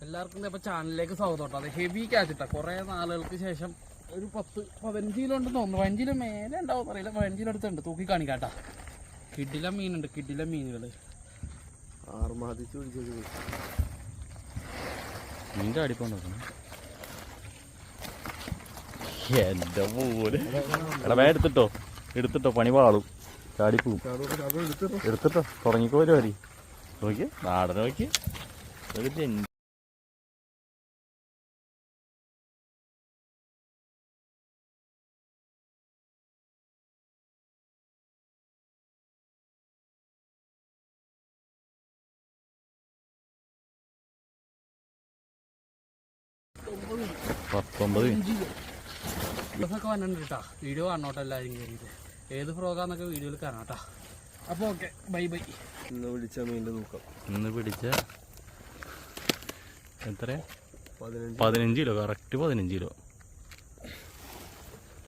എല്ലാവർക്കും ഇപ്പം ചാനലിലേക്ക് സ്വാഗതം. അത് ഹെവി ക്യാച്ചിട്ടാ. കുറേ നാളുകൾക്ക് ശേഷം ഒരു 10-15 കിലോ ഉണ്ടെന്ന് തോന്നുന്നു. 15 കിലോ മേലെ ഉണ്ടാവും അറിയില്ല. 15 കിലോ അടുത്തുണ്ട്. തൂക്കി കാണിക്കാട്ടാ. കിടില മീനുണ്ട്, കിടില മീനുകൾ. മീൻ്റെ അടിപ്പം എന്റെ പോലെ എടാ എടുത്തിട്ടോ പണി പാളും. ചാടിപ്പോവും. എടുത്തിട്ടോ തുടങ്ങിക്കോ പരിപാടി. നോക്കി നാടൻ നോക്കി ഇതൊക്കെ വന്നിട്ടുണ്ട് കേട്ടാ. വീഡിയോ കാണോട്ടെ എല്ലാവരും കയറിയിട്ട്. ഏത് ഫ്രോഗാന്നൊക്കെ വീഡിയോയിൽ കാണാട്ടാ. അപ്പോൾ ഓക്കെ, ബൈ ബൈ. ഇന്ന് പിടിച്ച മീൻ്റെ തൂക്കം എത്ര 15 കിലോ. Correct 15 kilo.